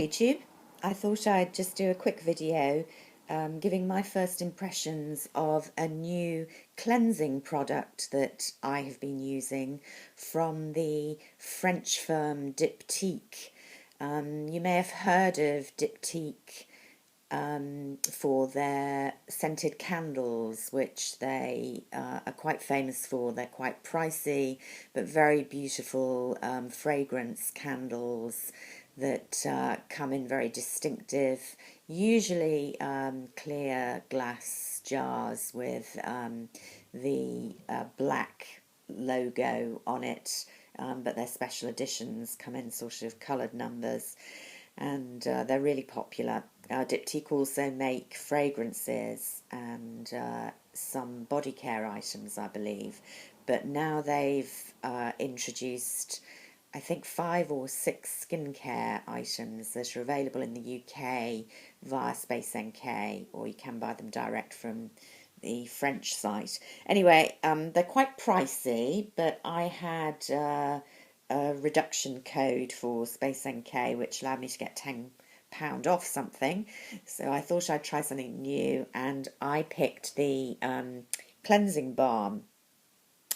YouTube. I thought I'd just do a quick video giving my first impressions of a new cleansing product that I have been using from the French firm Diptyque. You may have heard of Diptyque for their scented candles, which they are quite famous for. They're quite pricey, but very beautiful fragrance candles that come in very distinctive, usually clear glass jars with the black logo on it, but their special editions come in sort of coloured numbers, and they're really popular. Diptyque also make fragrances and some body care items, I believe, but now they've introduced, I think, 5 or 6 skincare items that are available in the UK via Space NK, or you can buy them direct from the French site. Anyway, they're quite pricey, but I had a reduction code for Space NK, which allowed me to get £10 off something. So I thought I'd try something new, and I picked the cleansing balm.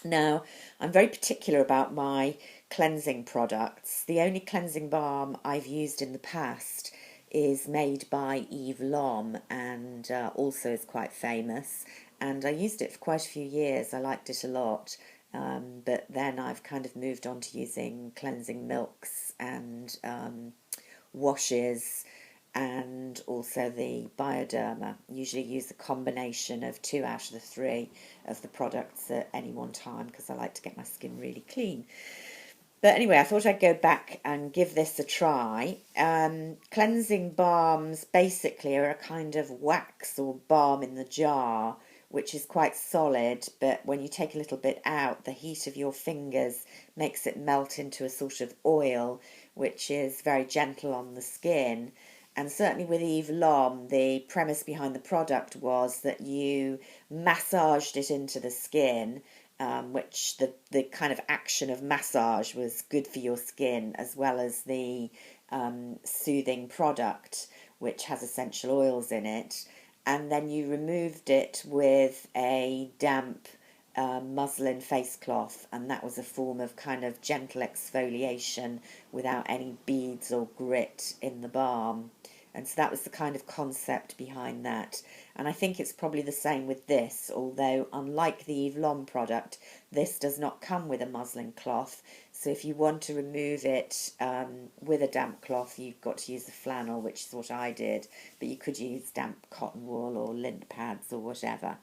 Now, I'm very particular about my cleansing products. The only cleansing balm I've used in the past is made by Eve Lom, and also is quite famous. And I used it for quite a few years. I liked it a lot. But then I've kind of moved on to using cleansing milks and washes, and also the Bioderma. Usually use a combination of 2 out of the 3 of the products at any one time, because I like to get my skin really clean. But anyway, I thought I'd go back and give this a try. Cleansing balms basically are a kind of wax or balm in the jar, which is quite solid, but when you take a little bit out, the heat of your fingers makes it melt into a sort of oil, which is very gentle on the skin. And certainly with Eve Lom, the premise behind the product was that you massaged it into the skin, which the kind of action of massage was good for your skin, as well as the soothing product, which has essential oils in it. And then you removed it with a damp muslin face cloth, and that was a form of kind of gentle exfoliation without any beads or grit in the balm. And so that was the kind of concept behind that. And I think it's probably the same with this, although unlike the Eve Lom product, this does not come with a muslin cloth. So if you want to remove it with a damp cloth, you've got to use the flannel, which is what I did. But you could use damp cotton wool or lint pads or whatever.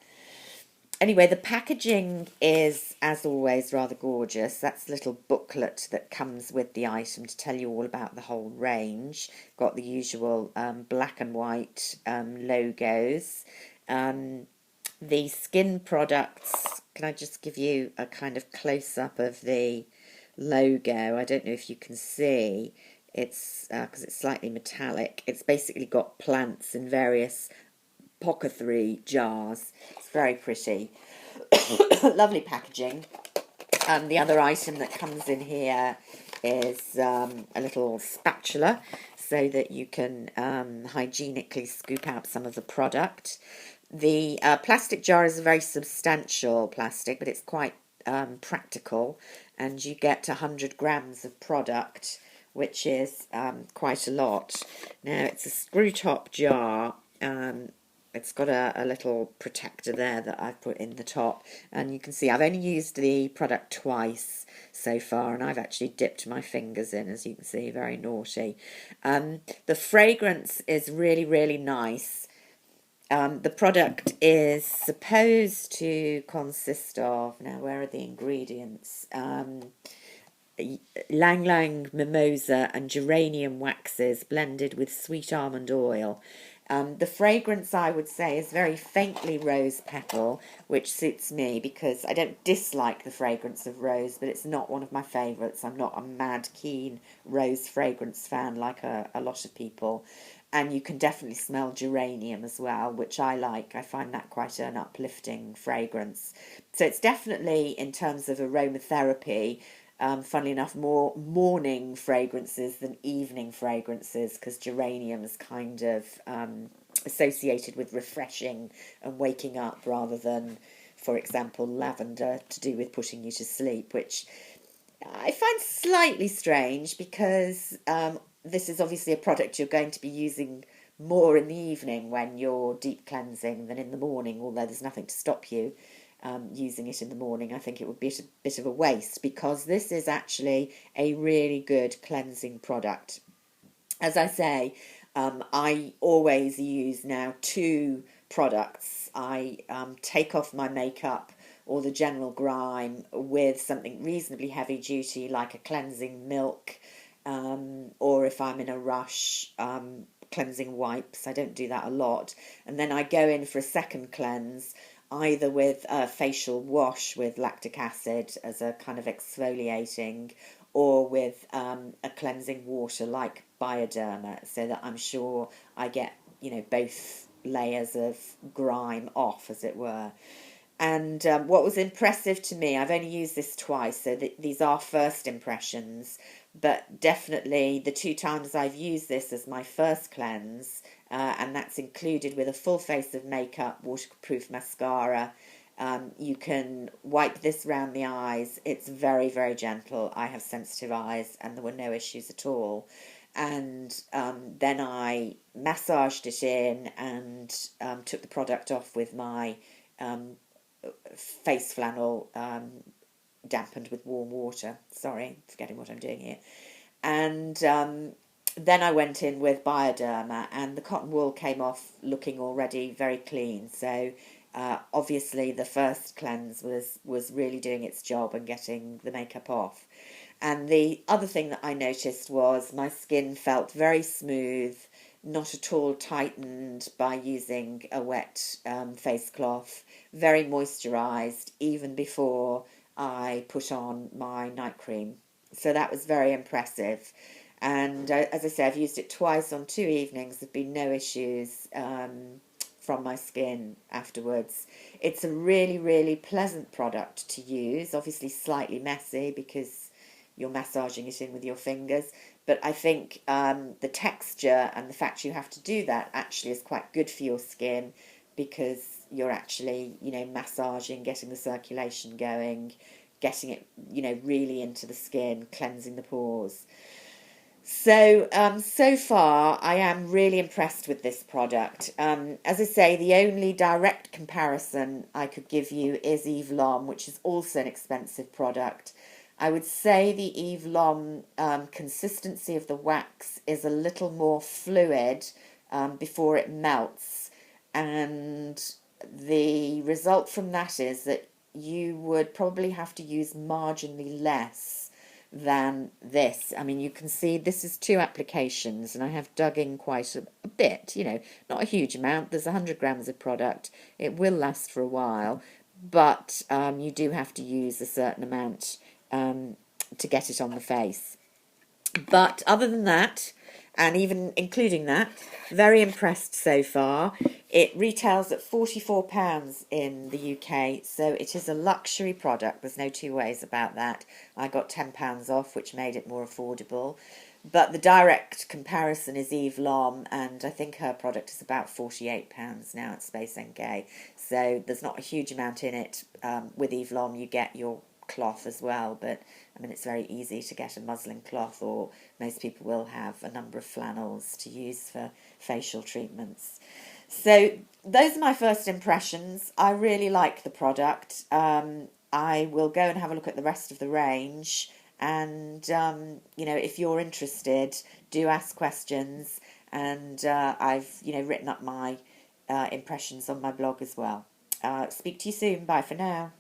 Anyway, the packaging is, as always, rather gorgeous. That's the little booklet that comes with the item to tell you all about the whole range. Got the usual black and white logos. The skin products, can I just give you a kind of close-up of the logo? I don't know if you can see. It's because it's slightly metallic. It's basically got plants in various pocketry jars. It's very pretty. Lovely packaging. The other item that comes in here is a little spatula, so that you can hygienically scoop out some of the product. The plastic jar is a very substantial plastic, but it's quite practical, and you get 100 grams of product, which is quite a lot. Now, it's a screw top jar. It's got a little protector there that I've put in the top, and you can see I've only used the product twice so far, and I've actually dipped my fingers in, as you can see, very naughty. The fragrance is really, really nice. The product is supposed to consist of, now where are the ingredients? Lang Lang mimosa and geranium waxes blended with sweet almond oil. The fragrance, I would say, is very faintly rose petal, which suits me because I don't dislike the fragrance of rose, but it's not one of my favourites. I'm not a mad keen rose fragrance fan like a lot of people. And you can definitely smell geranium as well, which I like. I find that quite an uplifting fragrance. So it's definitely, in terms of aromatherapy, funnily enough, more morning fragrances than evening fragrances, because geranium's kind of associated with refreshing and waking up, rather than, for example, lavender to do with putting you to sleep, which I find slightly strange, because this is obviously a product you're going to be using more in the evening when you're deep cleansing than in the morning, although there's nothing to stop you using it in the morning. I think it would be a bit of a waste, because this is actually a really good cleansing product. As I say, I always use now two products. I take off my makeup or the general grime with something reasonably heavy duty, like a cleansing milk, or if I'm in a rush, cleansing wipes. I don't do that a lot. And then I go in for a second cleanse, either with a facial wash with lactic acid as a kind of exfoliating, or with a cleansing water like Bioderma, so that I'm sure I get, both layers of grime off, as it were. And what was impressive to me, I've only used this twice, so these are first impressions, but definitely the two times I've used this as my first cleanse, and that's included with a full face of makeup, waterproof mascara. You can wipe this round the eyes. It's very, very gentle. I have sensitive eyes, and there were no issues at all. And then I massaged it in, and took the product off with my face flannel, dampened with warm water. Sorry, forgetting what I'm doing here. And then I went in with Bioderma, and the cotton wool came off looking already very clean. So obviously the first cleanse was really doing its job and getting the makeup off. And the other thing that I noticed was my skin felt very smooth, not at all tightened by using a wet face cloth, very moisturised even before I put on my night cream. So that was very impressive. And as I say, I've used it twice on 2 evenings. There've been no issues from my skin afterwards. It's a really, really pleasant product to use. Obviously slightly messy because you're massaging it in with your fingers. But I think the texture and the fact you have to do that actually is quite good for your skin, because you're actually, massaging, getting the circulation going, getting it, really into the skin, cleansing the pores. So, so far, I am really impressed with this product. As I say, the only direct comparison I could give you is Eve Lom, which is also an expensive product. I would say the Eve Lom consistency of the wax is a little more fluid before it melts, and the result from that is that you would probably have to use marginally less than this. I mean, you can see this is 2 applications, and I have dug in quite a bit, not a huge amount. There's 100 grams of product. It will last for a while, but you do have to use a certain amount to get it on the face. But other than that, and even including that, very impressed so far. It retails at £44 in the UK, so it is a luxury product. There's no two ways about that. I got £10 off, which made it more affordable. But the direct comparison is Eve Lom, and I think her product is about £48 now at Space NK. So there's not a huge amount in it. With Eve Lom, you get your cloth as well, but I mean, it's very easy to get a muslin cloth, or most people will have a number of flannels to use for facial treatments. So those are my first impressions. I really like the product. I will go and have a look at the rest of the range, and if you're interested, do ask questions, and I've written up my impressions on my blog as well. Speak to you soon. Bye for now.